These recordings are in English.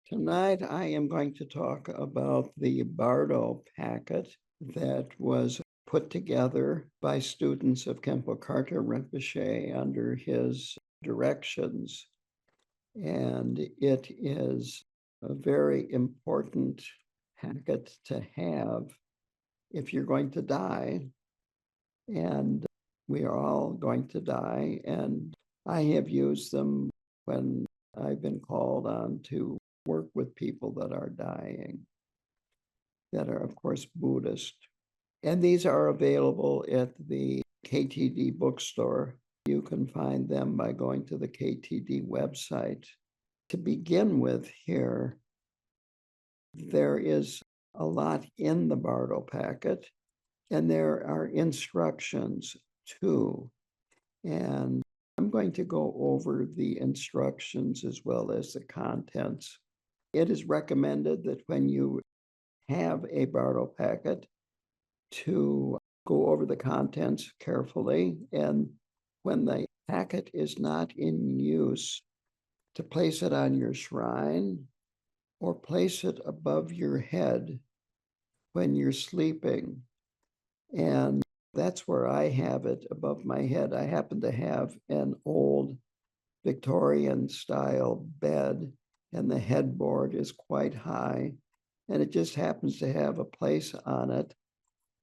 Tonight, I am going to talk about the Bardo Packet that was put together by students of Khenpo Karthar Rinpoche under his directions. And it is a very important packet to have if you're going to die. And we are all going to die. And I have used them when I've been called on to work with people that are dying, that are, of course, Buddhist. And these are available at the KTD bookstore. You can find them by going to the KTD website. To begin with here, there is a lot in the Bardo Packet, and there are instructions too. And I'm going to go over the instructions as well as the contents. It is recommended that when you have a Bardo Packet to go over the contents carefully, and when the packet is not in use, to place it on your shrine or place it above your head when you're sleeping. And that's where I have it, above my head. I happen to have an old Victorian style bed, and the headboard is quite high, and it just happens to have a place on it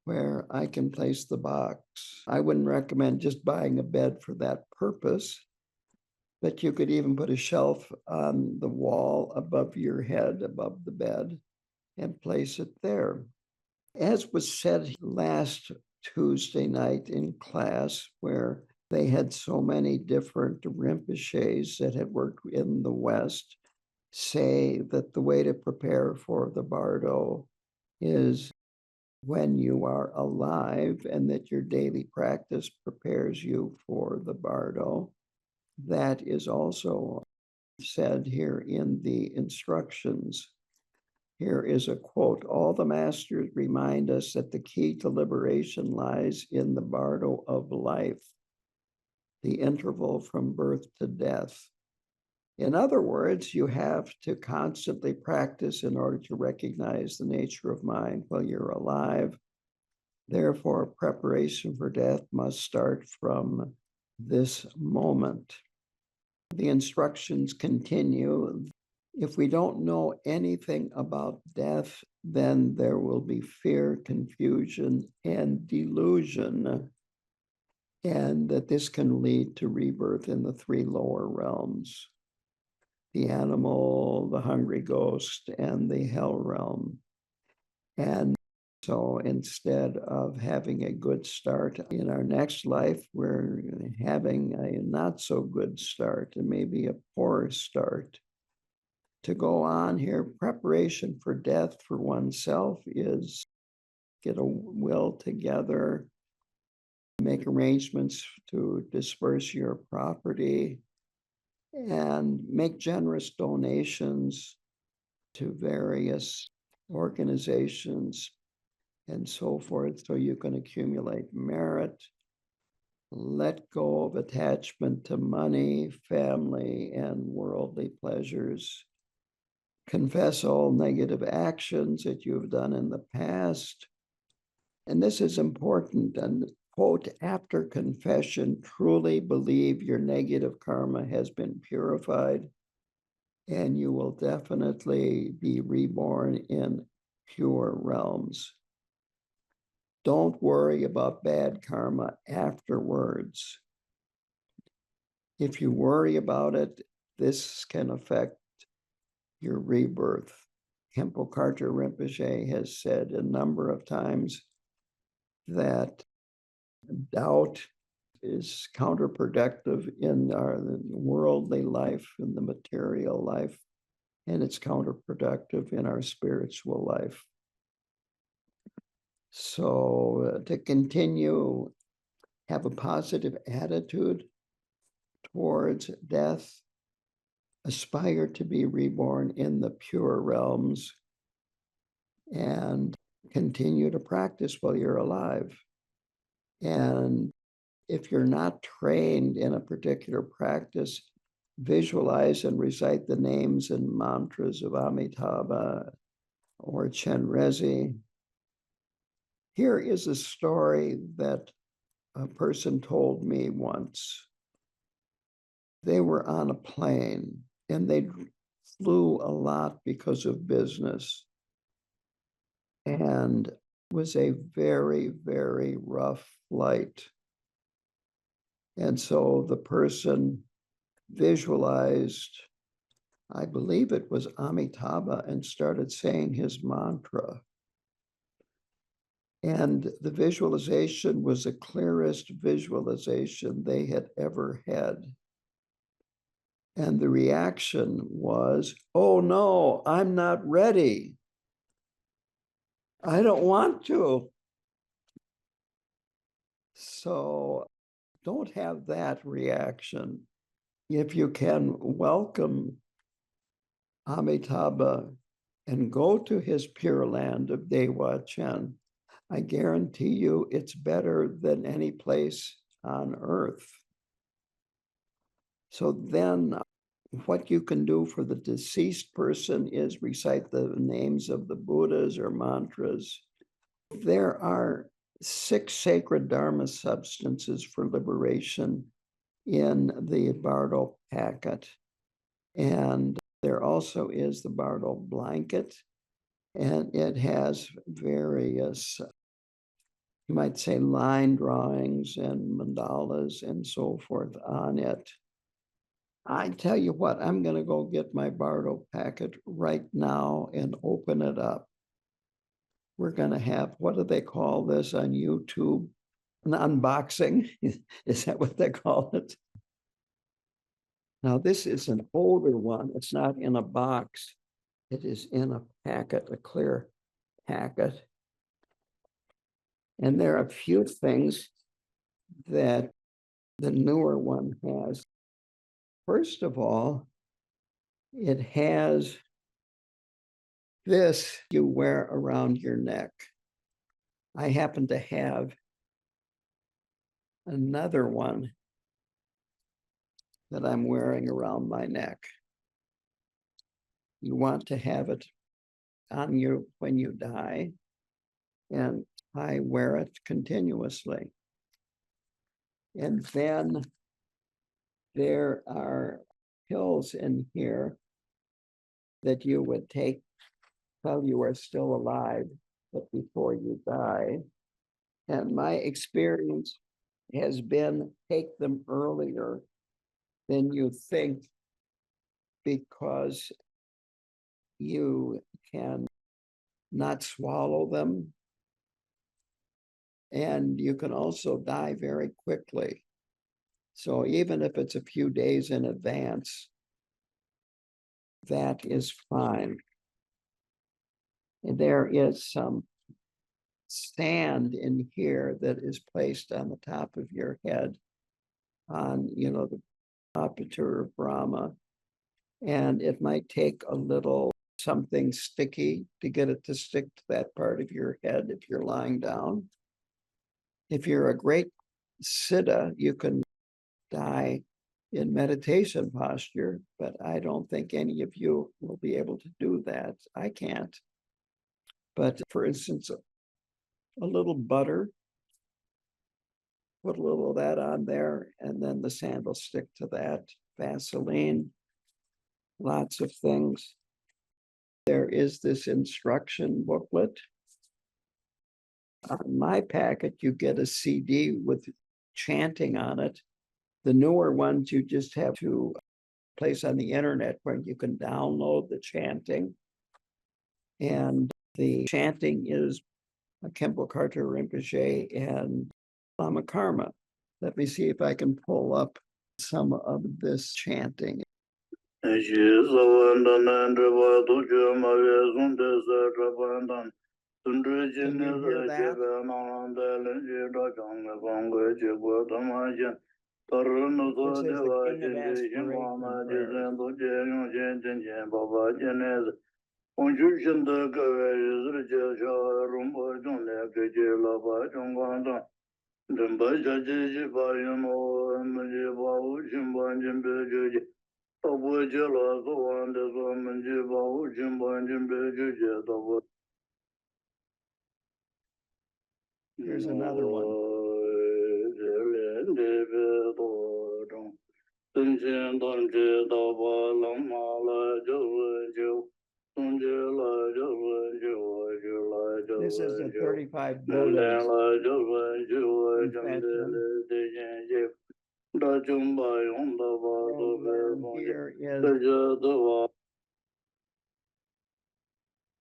where I can place the box. I wouldn't recommend just buying a bed for that purpose, but you could even put a shelf on the wall above your head, above the bed, and place it there. As was said last Tuesday night in class, where they had so many different Rinpoches that had worked in the West, say that the way to prepare for the Bardo is when you are alive, and that your daily practice prepares you for the Bardo. That is also said here in the instructions. Here is a quote: "All the masters remind us that the key to liberation lies in the Bardo of life, the interval from birth to death." In other words, you have to constantly practice in order to recognize the nature of mind while you're alive. Therefore, preparation for death must start from this moment. The instructions continue. If we don't know anything about death, then there will be fear, confusion, and delusion, and that this can lead to rebirth in the three lower realms: the animal, the hungry ghost, and the hell realm. And so instead of having a good start in our next life, we're having a not so good start, and maybe a poor start. To go on here, preparation for death for oneself is get a will together, make arrangements to disperse your property, and make generous donations to various organizations and so forth, so you can accumulate merit. Let go of attachment to money, family, and worldly pleasures. Confess all negative actions that you have done in the past. And this is important. And quote, "After confession, truly believe your negative karma has been purified, and you will definitely be reborn in pure realms. Don't worry about bad karma afterwards. If you worry about it, this can affect your rebirth." Khenpo Karthar Rinpoche has said a number of times that doubt is counterproductive in our worldly life, in the material life, and it's counterproductive in our spiritual life. So to continue, have a positive attitude towards death, aspire to be reborn in the pure realms, and continue to practice while you're alive. And if you're not trained in a particular practice, visualize and recite the names and mantras of Amitabha or Chenrezig. Here is a story that a person told me once. They were on a plane and they flew a lot because of business. And it was a very, very rough flight. And so the person visualized, I believe it was Amitabha, and started saying his mantra. And the visualization was the clearest visualization they had ever had. And the reaction was, oh no, I'm not ready. I don't want to. So don't have that reaction. If you can welcome Amitabha and go to his pure land of Dewa Chen, I guarantee you it's better than any place on earth. So then what you can do for the deceased person is recite the names of the Buddhas or mantras. There are 6 sacred Dharma substances for liberation in the Bardo Packet. And there also is the Bardo Blanket, and it has various, you might say, line drawings and mandalas and so forth on it. I tell you what, I'm going to go get my Bardo Packet right now and open it up. We're going to have, what do they call this on YouTube? An unboxing? Is that what they call it? Now, this is an older one. It's not in a box. It is in a packet, a clear packet. And there are a few things that the newer one has. First of all, it has this you wear around your neck. I happen to have another one that I'm wearing around my neck. You want to have it on you when you die, and I wear it continuously. And then there are pills in here that you would take while you are still alive, but before you die. And my experience has been take them earlier than you think, because you can not swallow them. And you can also die very quickly. So even if it's a few days in advance, that is fine. And there is some sand in here that is placed on the top of your head on, the aperture of Brahma. And it might take a little something sticky to get it to stick to that part of your head if you're lying down. If you're a great siddha, you can die in meditation posture, but I don't think any of you will be able to do that. I can't. But for instance, a little butter, put a little of that on there, and then the sand will stick to that. Vaseline, lots of things. There is this instruction booklet. On my packet, you get a CD with chanting on it. The newer ones you just have to place on the internet where you can download the chanting. And the chanting is Khenpo Karthar Rinpoche and Lama Karma. Let me see if I can pull up some of this chanting. Can you hear that? This is the king of aspiration Here's another one. This is the 35 Buddhas confession. And then here is,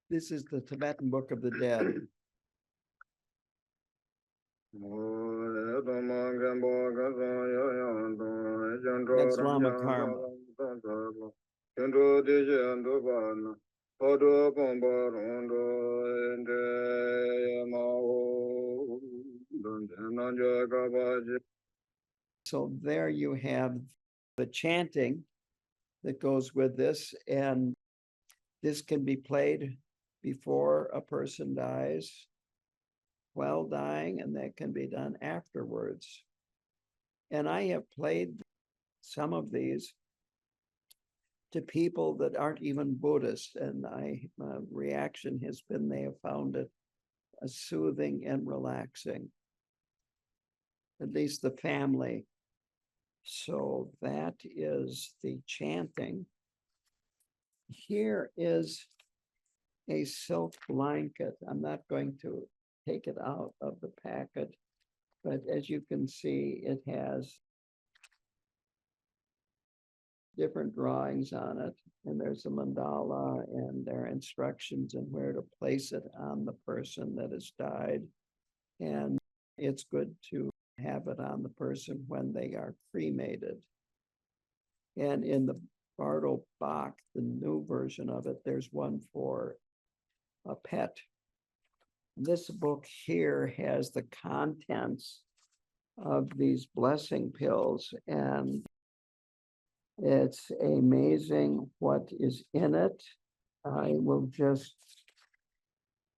this is the Tibetan Book of the Dead. That's Lama Karma. So there you have the chanting that goes with this, and this can be played before a person dies, while dying, and that can be done afterwards. And I have played some of these to people that aren't even Buddhist, and my reaction has been they have found it soothing and relaxing, at least the family. So that is the chanting. Here is a silk blanket. I'm not going to take it out of the packet, but as you can see, it has different drawings on it, and there's a mandala, and there are instructions on where to place it on the person that has died. And it's good to have it on the person when they are cremated. And in the Bardo Packet, the new version of it, there's one for a pet. This book here has the contents of these blessing pills, and it's amazing what is in it. I will just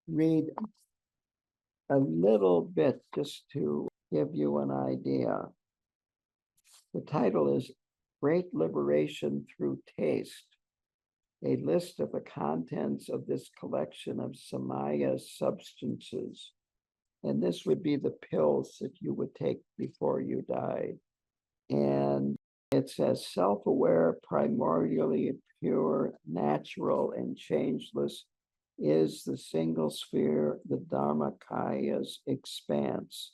read a little bit just to give you an idea. The title is Great Liberation Through Taste, a list of the contents of this collection of Samaya substances. And this would be the pills that you would take before you died. And it says self-aware, primordially pure, natural, and changeless is the single sphere, the Dharmakaya's expanse.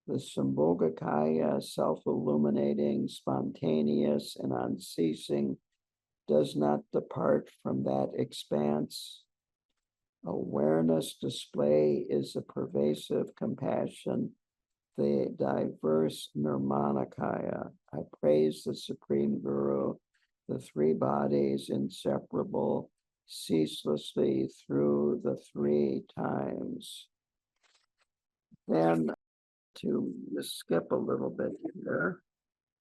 The Sambhogakaya, self-illuminating, spontaneous, and unceasing, does not depart from that expanse. Awareness display is a pervasive compassion, the diverse Nirmanakaya. I praise the Supreme Guru, the three bodies inseparable, ceaselessly through the three times. Then to skip a little bit here.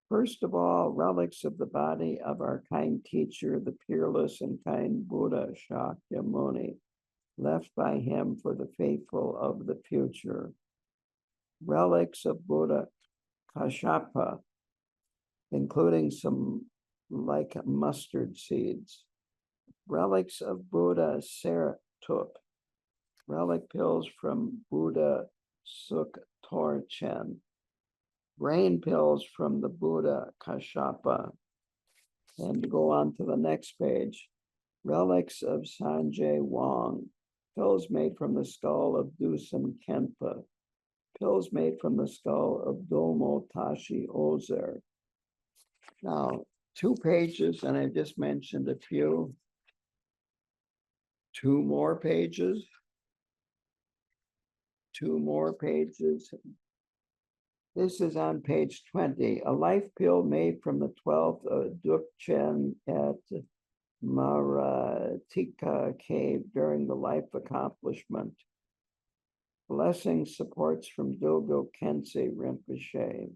First of all, relics of the body of our kind teacher, the peerless and kind Buddha Shakyamuni, left by him for the faithful of the future. Relics of Buddha Kashyapa, including some like mustard seeds. Relics of Buddha Saratup, relic pills from Buddha Suk Torchen, brain pills from the Buddha Kashyapa. And go on to the next page. Relics of Sanjay Wang, pills made from the skull of Dusam Khenpo, pills made from the skull of Domo Tashi Ozer. Now, 2 pages, and I just mentioned a few. 2 more pages. 2 more pages. This is on page 20. A life pill made from the 12th Dukchen at Maratika cave during the life accomplishment. Blessing supports from Dogo Khenpo Rinpoche.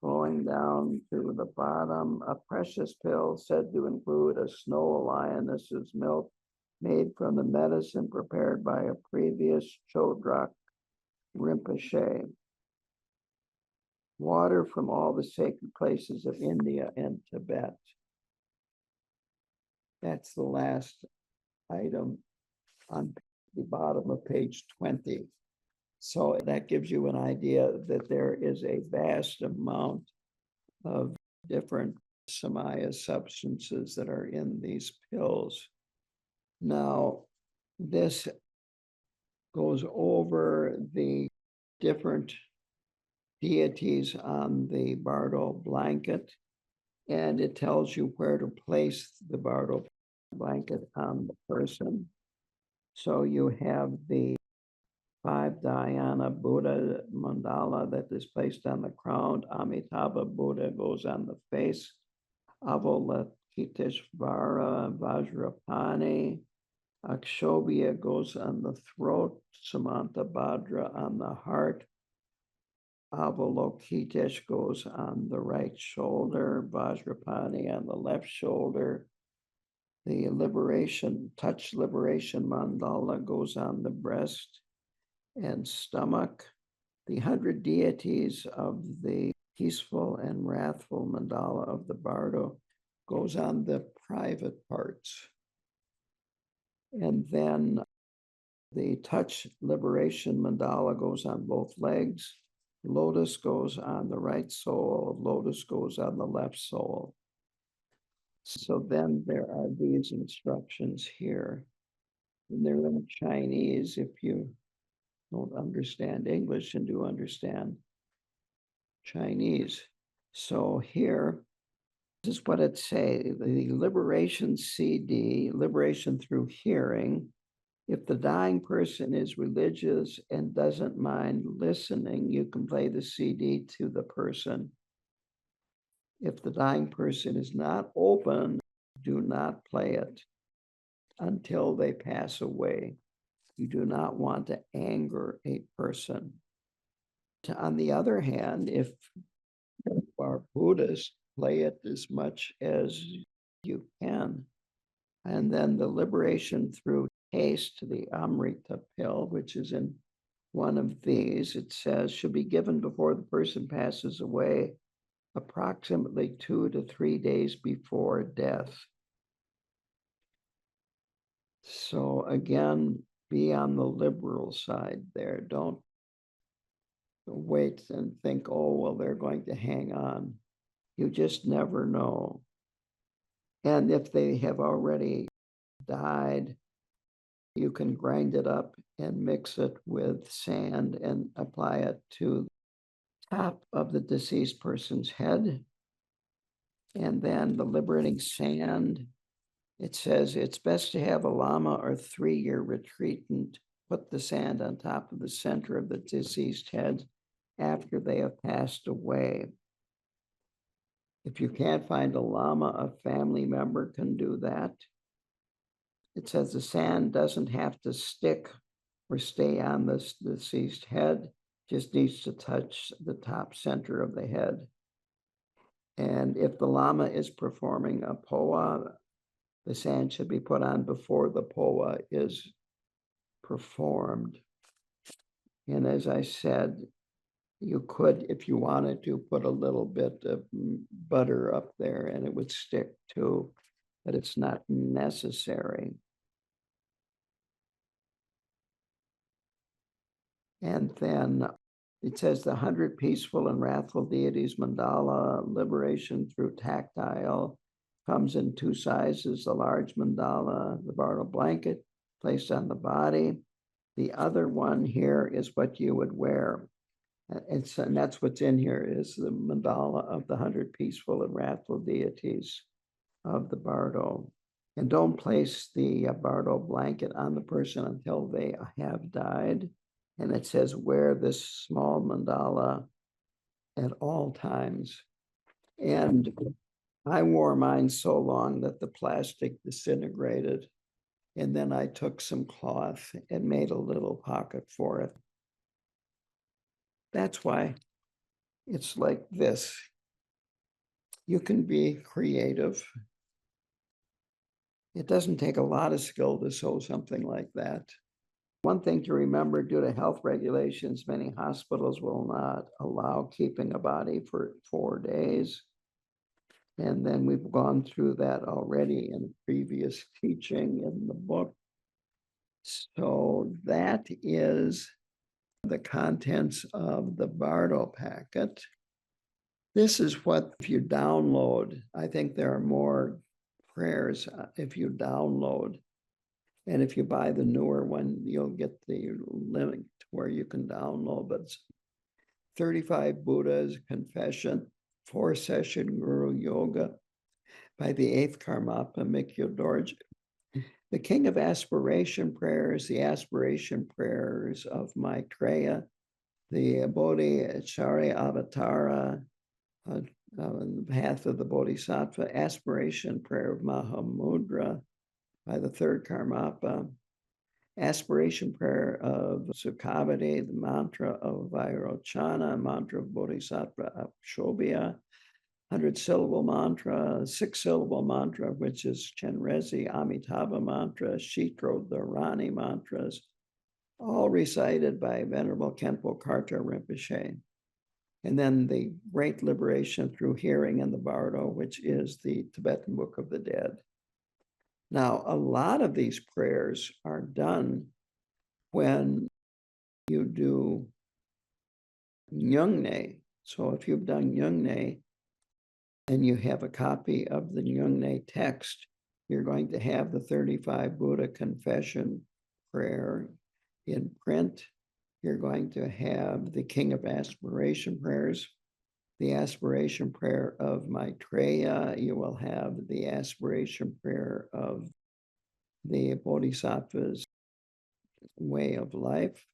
Going down to the bottom, a precious pill said to include a snow lioness's milk made from the medicine prepared by a previous Chodrak Rinpoche. Water from all the sacred places of India and Tibet. That's the last item on the bottom of page 20. So that gives you an idea that there is a vast amount of different Samaya substances that are in these pills. Now, this goes over the different deities on the Bardo blanket, and it tells you where to place the Bardo blanket on the person. So you have the 5 Dhyana Buddha mandala that is placed on the crown. Amitabha Buddha goes on the face. Avalokiteshvara Vajrapani. Akshobhya goes on the throat. Samantabhadra on the heart. Avalokitesh goes on the right shoulder. Vajrapani on the left shoulder. The touch liberation mandala goes on the breast and stomach. The 100 deities of the peaceful and wrathful mandala of the Bardo goes on the private parts. And then the touch liberation mandala goes on both legs. Lotus goes on the right sole. Lotus goes on the left sole. So then there are these instructions here. And they're in Chinese if you don't understand English and do understand Chinese. So here, this is what it says. The liberation CD, liberation through hearing. If the dying person is religious and doesn't mind listening, you can play the CD to the person. If the dying person is not open, do not play it until they pass away. You do not want to anger a person. On the other hand, if you are Buddhist, play it as much as you can. And then the liberation through taste, the Amrita pill, which is in one of these, it says, should be given before the person passes away, approximately 2 to 3 days before death. So again, be on the liberal side there. Don't wait and think, oh, well, they're going to hang on. You just never know. And if they have already died, you can grind it up and mix it with sand and apply it to the top of the deceased person's head. And then the liberating sand, it says it's best to have a lama or 3-year retreatant put the sand on top of the center of the deceased head after they have passed away. If you can't find a lama, a family member can do that. It says the sand doesn't have to stick or stay on the deceased head, just needs to touch the top center of the head. And if the lama is performing a poa, the sand should be put on before the poa is performed. And as I said, you could, if you wanted to, put a little bit of butter up there and it would stick too, but it's not necessary. And then it says the 100 peaceful and wrathful deities mandala, liberation through tactile, comes in 2 sizes, the large mandala, the Bardo blanket placed on the body. The other one here is what you would wear. And that's what's in here is the mandala of the 100 peaceful and wrathful deities of the Bardo. And don't place the Bardo blanket on the person until they have died. And it says, wear this small mandala at all times. And I wore mine so long that the plastic disintegrated. And then I took some cloth and made a little pocket for it. That's why it's like this. You can be creative. It doesn't take a lot of skill to sew something like that. One thing to remember, due to health regulations, many hospitals will not allow keeping a body for 4 days. And then we've gone through that already in a previous teaching in the book. So that is the contents of the Bardo Packet. This is what, if you download, I think there are more prayers if you download. And if you buy the newer one, you'll get the link to where you can download. But it's 35 Buddhas, Confession, 4-session Guru Yoga by the 8th Karmapa, Mikyo Dorje. The King of Aspiration Prayers, the Aspiration Prayers of Maitreya, the Bodhicharya Avatara, the Path of the Bodhisattva, Aspiration Prayer of Mahamudra by the 3rd Karmapa, Aspiration Prayer of Sukhavati, the Mantra of Vairochana, Mantra of Bodhisattva Akshobhya, 100-syllable mantra, 6-syllable mantra, which is Chenrezi, Amitabha mantra, Shitro Dharani mantras, all recited by Venerable Khenpo Karthar Rinpoche. And then the Great Liberation Through Hearing in the Bardo, which is the Tibetan Book of the Dead. Now, a lot of these prayers are done when you do Nyungne. So if you've done Nyungne, and you have a copy of the Nyungne text, you're going to have the 35 Buddha Confession prayer in print. You're going to have the King of Aspiration Prayers, the Aspiration Prayer of Maitreya. You will have the Aspiration Prayer of the Bodhisattva's Way of Life,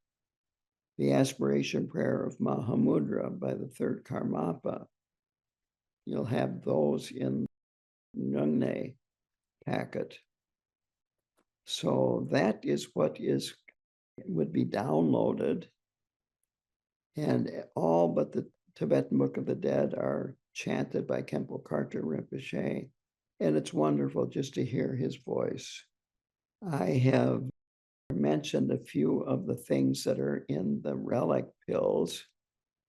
the Aspiration Prayer of Mahamudra by the 3rd Karmapa. You'll have those in Nyungne packet. So that is what would be downloaded. And all but the Tibetan Book of the Dead are chanted by Khenpo Karthar Rinpoche. And it's wonderful just to hear his voice. I have mentioned a few of the things that are in the relic pills.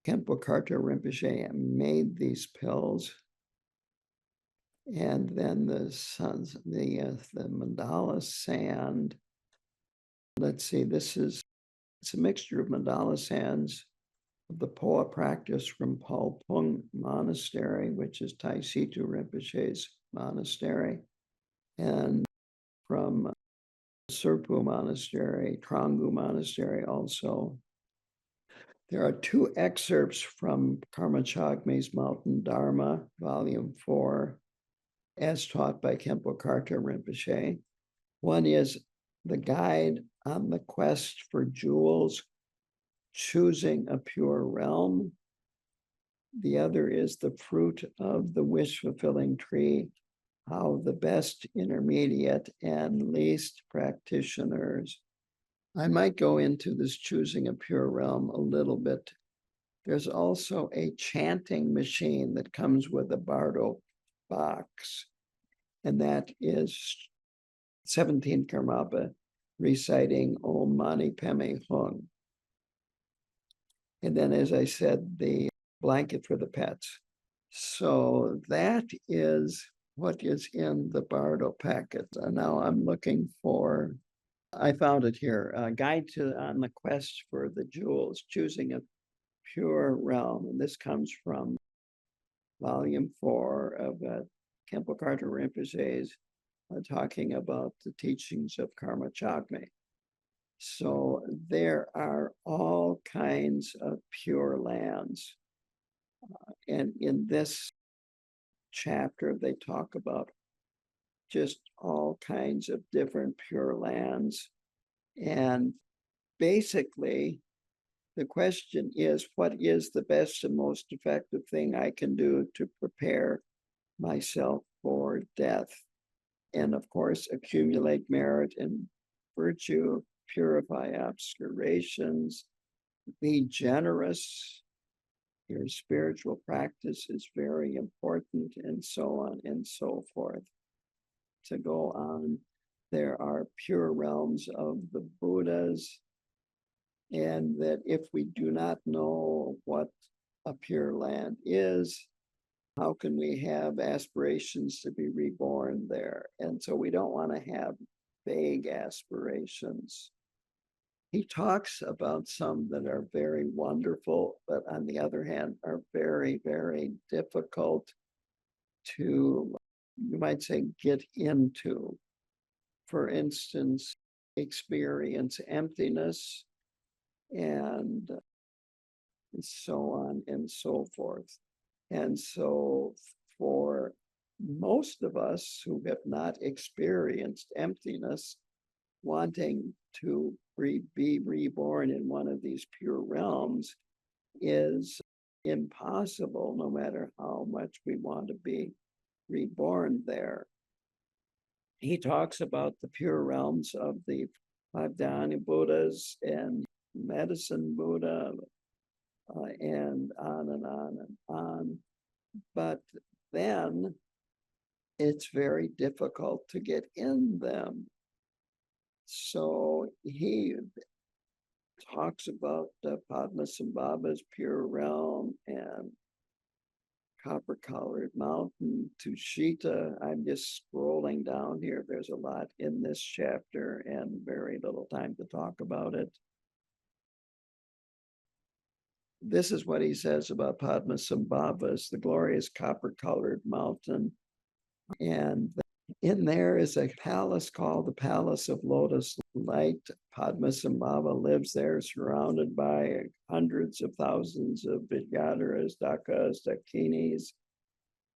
Khenpo Karthar Rinpoche made these pills. And then the mandala sand. Let's see, it's a mixture of mandala sands of the Poa practice from Palpung Monastery, which is Tai Situ Rinpoche's monastery, and from Serpu Monastery, Trangu Monastery also. There are 2 excerpts from Karma Chagme's Mountain Dharma, Volume 4, as taught by Khenpo Karthar Rinpoche. One is the guide on the quest for jewels, choosing a pure realm. The other is the fruit of the wish-fulfilling tree, how the best, intermediate, and least practitioners. I might go into this choosing a pure realm a little bit. There's also a chanting machine that comes with a Bardo box, and that is 17 Karmapa reciting Om Mani Padme Hung. And then, as I said, the blanket for the pets. So that is what is in the Bardo Packet. And now I'm looking for, I found it here, a guide on the quest for the jewels, choosing a pure realm. And this comes from Volume 4 of Khenpo Karthar Rinpoche's talking about the teachings of Karma Chagme. So there are all kinds of pure lands. And in this chapter, they talk about just all kinds of different pure lands. And basically, the question is, what is the best and most effective thing I can do to prepare myself for death? And of course, accumulate merit and virtue, purify obscurations, be generous. Your spiritual practice is very important, and so on and so forth. To go on, there are pure realms of the Buddhas, and that if we do not know what a pure land is, How can we have aspirations to be reborn there? And so we don't want to have vague aspirations. He talks about some that are very wonderful, but on the other hand, are very, very difficult to, you might say, get into. For instance, experience emptiness and so on and so forth. And so for most of us who have not experienced emptiness, wanting to be reborn in one of these pure realms is impossible, no matter how much we want to be reborn there. He talks about the pure realms of the five Dhyana Buddhas and medicine Buddha, and on and on and on. But then it's very difficult to get in them. So he talks about Padmasambhava's pure realm and copper-colored mountain, Tushita. I'm just scrolling down here. There's a lot in this chapter and very little time to talk about it. This is what he says about Padmasambhava's, the glorious copper-colored mountain. And in there is a palace called the Palace of Lotus Light. Padmasambhava lives there, surrounded by hundreds of thousands of Vidyadharas, Dakas, Dakinis.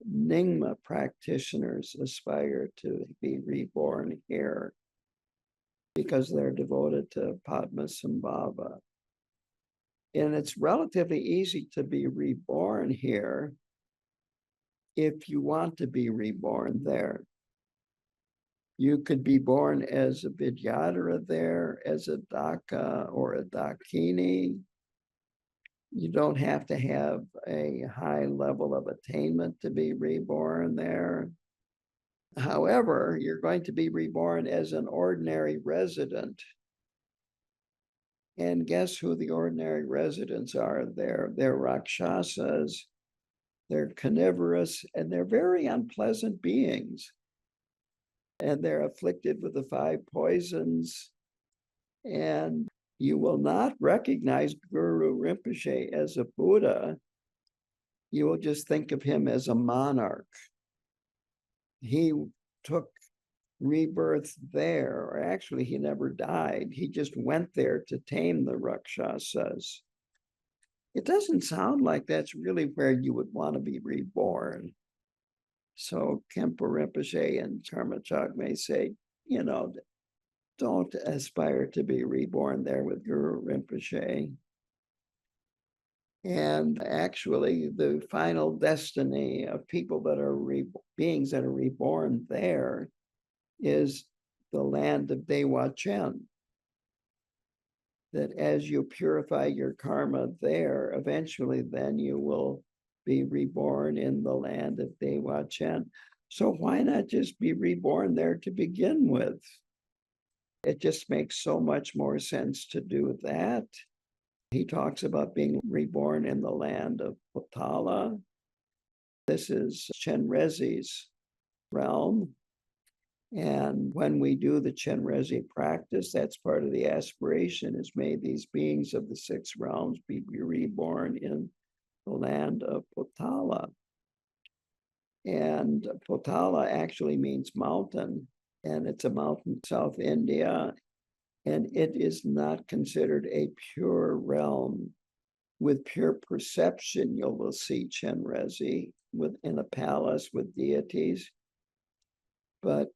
Nyingma practitioners aspire to be reborn here because they're devoted to Padmasambhava. And it's relatively easy to be reborn here if you want to be reborn there. You could be born as a Vidyadhara there, as a Daka or a Dakini. You don't have to have a high level of attainment to be reborn there. However, you're going to be reborn as an ordinary resident. And guess who the ordinary residents are there? They're Rakshasas, they're carnivorous, and they're very unpleasant beings. And they're afflicted with the five poisons. And you will not recognize Guru Rinpoche as a Buddha. You will just think of him as a monarch. He took rebirth there, or actually he never died. He just went there to tame the Rakshasas. It doesn't sound like that's really where you would want to be reborn. So Khenpo Rinpoche and Karmachak may say, don't aspire to be reborn there with Guru Rinpoche. And actually, the final destiny of people that are beings that are reborn there is the land of Dewa Chen. That as you purify your karma there, eventually then you will be reborn in the land of Dewa Chen. So why not just be reborn there to begin with? It just makes so much more sense to do that. He talks about being reborn in the land of Potala. This is Chenrezi's realm. And when we do the Chenrezi practice, that's part of the aspiration, is may these beings of the six realms be reborn in the land of Potala. And Potala actually means mountain, and it's a mountain in South India, and it is not considered a pure realm. With pure perception, you will see Chenrezi in a palace with deities. But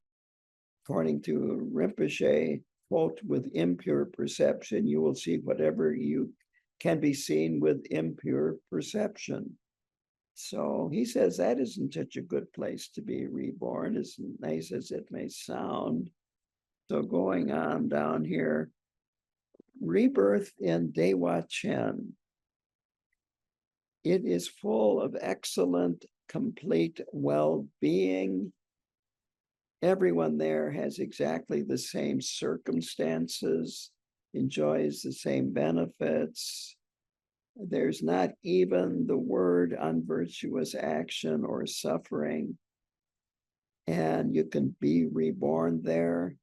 according to Rinpoche, quote, with impure perception, you will see whatever you can be seen with impure perception. So he says that isn't such a good place to be reborn, as nice as it may sound. So going on down here, rebirth in Dewa Chen. It is full of excellent, complete well-being. Everyone there has exactly the same circumstances, enjoys the same benefits. There's not even the word unvirtuous action or suffering, and you can be reborn there.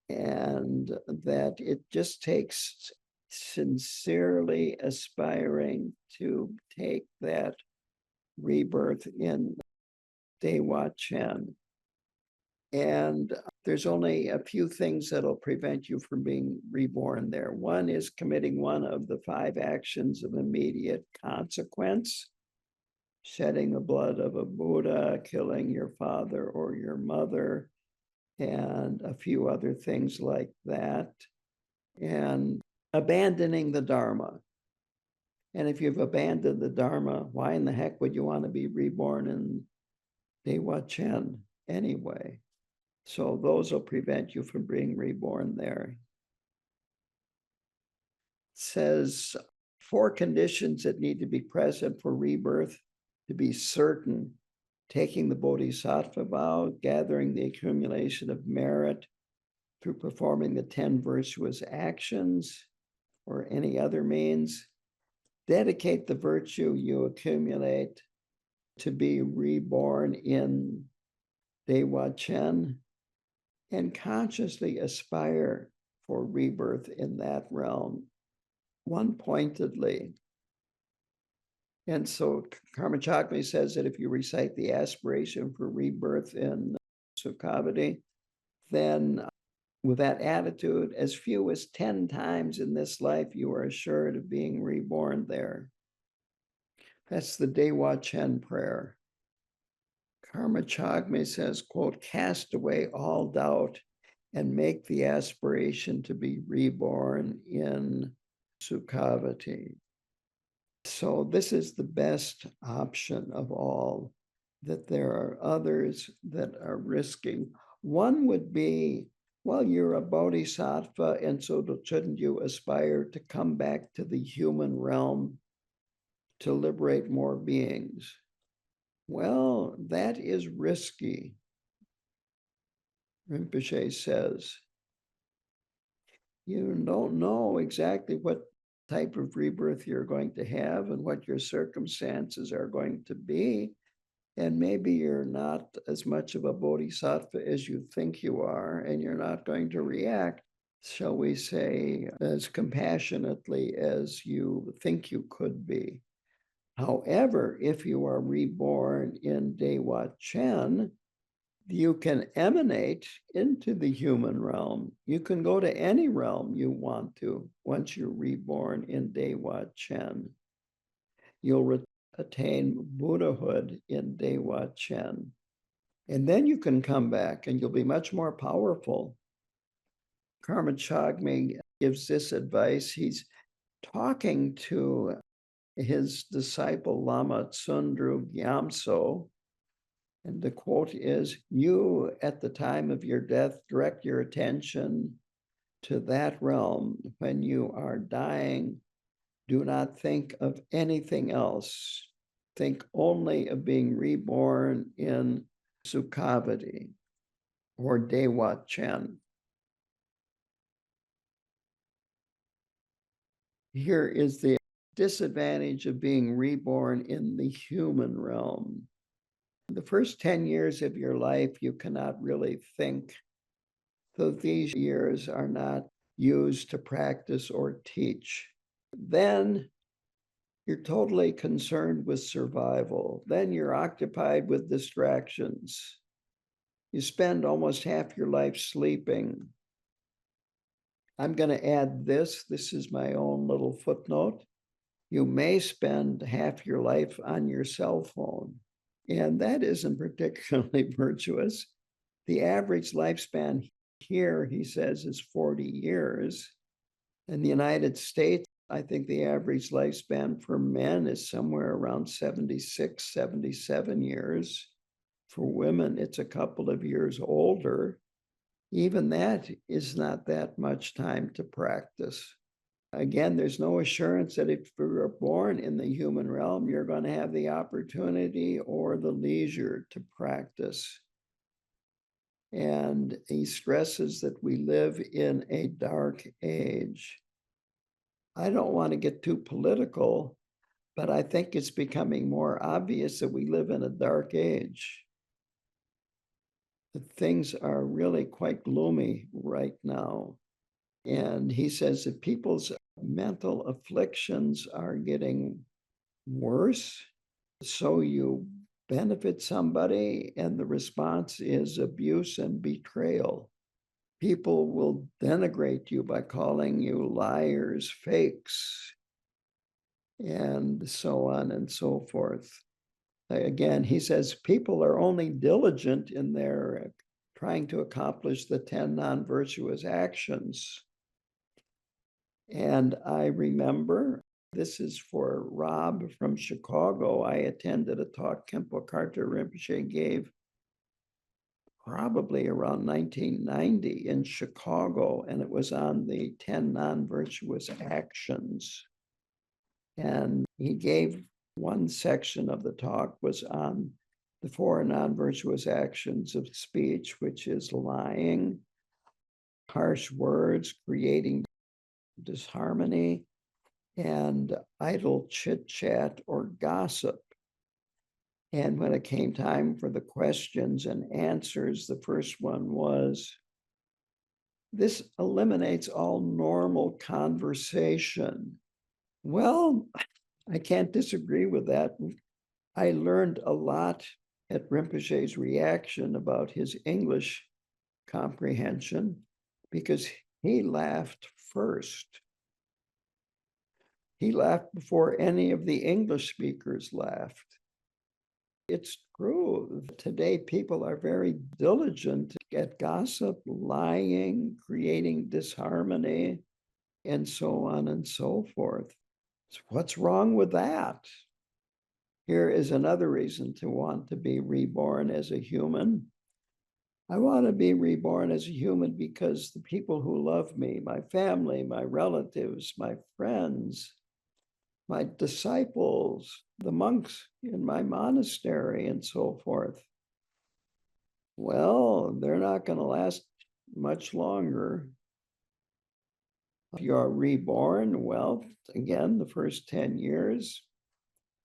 And that it just takes sincerely aspiring to take that rebirth in Dewa Chen. And there's only a few things that'll prevent you from being reborn there. One is committing one of the 5 actions of immediate consequence: shedding the blood of a Buddha, killing your father or your mother, and a few other things like that, and abandoning the Dharma. And if you've abandoned the Dharma, why in the heck would you want to be reborn in Dewa Chen anyway? So those will prevent you from being reborn there. It says 4 conditions that need to be present for rebirth to be certain: taking the Bodhisattva vow, gathering the accumulation of merit through performing the 10 virtuous actions or any other means, dedicate the virtue you accumulate to be reborn in Dewa Chen, and consciously aspire for rebirth in that realm, one pointedly. And so Karma Chakma says that if you recite the aspiration for rebirth in Sukhavati, then with that attitude, as few as 10 times in this life, you are assured of being reborn there. That's the Dewa Chen prayer. Karma Chagme says, quote, cast away all doubt and make the aspiration to be reborn in Sukhavati. So this is the best option of all, that there are others that are risking. One would be, well, you're a bodhisattva, and so shouldn't you aspire to come back to the human realm to liberate more beings? Well, that is risky. Rinpoche says, you don't know exactly what type of rebirth you're going to have and what your circumstances are going to be. And maybe you're not as much of a bodhisattva as you think you are, and you're not going to react, shall we say, as compassionately as you think you could be. However, if you are reborn in Dewa Chen, you can emanate into the human realm. You can go to any realm you want to once you're reborn in Dewa Chen. You'll attain Buddhahood in Dewa Chen. And then you can come back and you'll be much more powerful. Karma Chagme gives this advice. He's talking to his disciple Lama Tsundru Gyamtso, and the quote is, you at the time of your death direct your attention to that realm. When you are dying, do not think of anything else. Think only of being reborn in Sukhavati or Dewa Chen. Here is the disadvantage of being reborn in the human realm. The first 10 years of your life, you cannot really think. So these years are not used to practice or teach. Then you're totally concerned with survival. Then you're occupied with distractions. You spend almost half your life sleeping. I'm going to add this. This is my own little footnote. You may spend half your life on your cell phone, and that isn't particularly virtuous. The average lifespan here, he says, is 40 years. In the United States, I think the average lifespan for men is somewhere around 76, 77 years. For women, it's a couple of years older. Even that is not that much time to practice. Again, there's no assurance that if you're born in the human realm, you're going to have the opportunity or the leisure to practice. And he stresses that we live in a dark age. I don't want to get too political, but I think it's becoming more obvious that we live in a dark age. That things are really quite gloomy right now. And he says that people's mental afflictions are getting worse. So you benefit somebody, and the response is abuse and betrayal. People will denigrate you by calling you liars, fakes, and so on and so forth. Again, he says people are only diligent in their trying to accomplish the 10 non-virtuous actions. And I remember, this is for Rob from Chicago. I attended a talk Khenpo Karthar Rinpoche gave probably around 1990 in Chicago, and it was on the 10 non-virtuous actions. And he gave one section of the talk was on the 4 non-virtuous actions of speech, which is lying, harsh words, creating disharmony, and idle chit-chat or gossip. And when it came time for the questions and answers, the first one was, this eliminates all normal conversation. Well, I can't disagree with that. I learned a lot at Rinpoche's reaction about his English comprehension because he laughed first. He laughed before any of the English speakers laughed. It's true. Today, people are very diligent at gossip, lying, creating disharmony, and so on and so forth. So what's wrong with that? Here is another reason to want to be reborn as a human. I want to be reborn as a human because the people who love me, my family, my relatives, my friends, my disciples, the monks in my monastery, and so forth, well, they're not going to last much longer. If you are reborn, well, again, the first 10 years,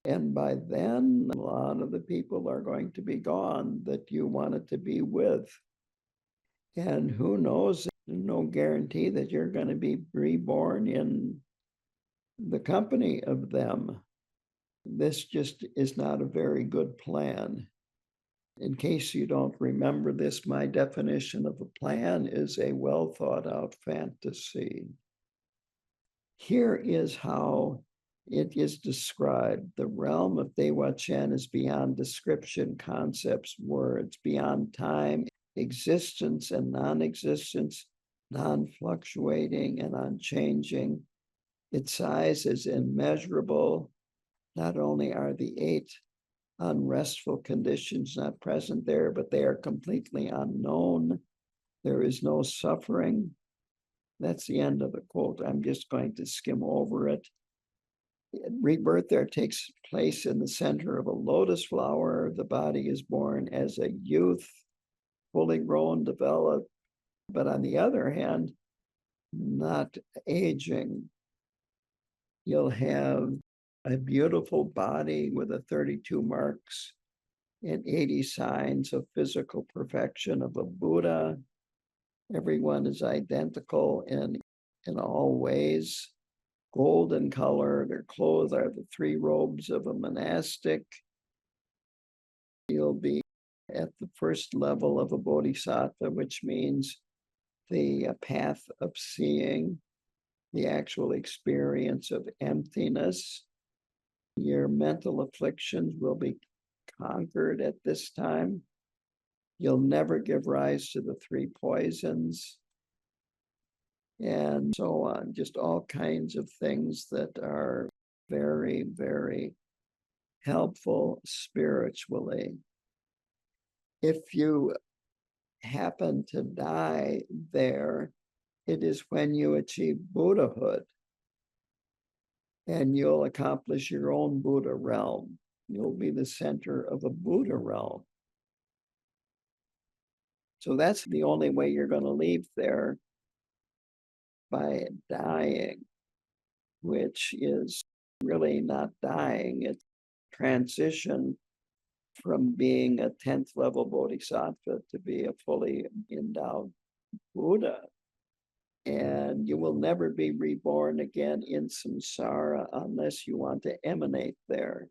and by then, a lot of the people are going to be gone that you wanted to be with. And who knows, no guarantee that you're going to be reborn in the company of them. This just is not a very good plan. In case you don't remember this, my definition of a plan is a well thought out fantasy. Here is how it is described. The realm of Dewa Chen is beyond description, concepts, words, beyond time, existence and non-existence, non-fluctuating and unchanging. Its size is immeasurable. Not only are the 8 unrestful conditions not present there, but they are completely unknown. There is no suffering. That's the end of the quote. I'm just going to skim over it. Rebirth there takes place in the center of a lotus flower. The body is born as a youth, fully grown, developed, but on the other hand, not aging. You'll have a beautiful body with a 32 marks and 80 signs of physical perfection of a Buddha. Everyone is identical in all ways. Golden color, their clothes are the 3 robes of a monastic. You'll be at the first level of a bodhisattva, which means the path of seeing, the actual experience of emptiness. Your mental afflictions will be conquered at this time. You'll never give rise to the 3 poisons, and so on. Just all kinds of things that are very, very helpful spiritually. If you happen to die there, it is when you achieve Buddhahood, and you'll accomplish your own Buddha realm. You'll be the center of a Buddha realm. So that's the only way you're going to leave there, by dying. which is really not dying. It's transition from being a 10th level bodhisattva to be a fully endowed Buddha. And you will never be reborn again in samsara unless you want to emanate there.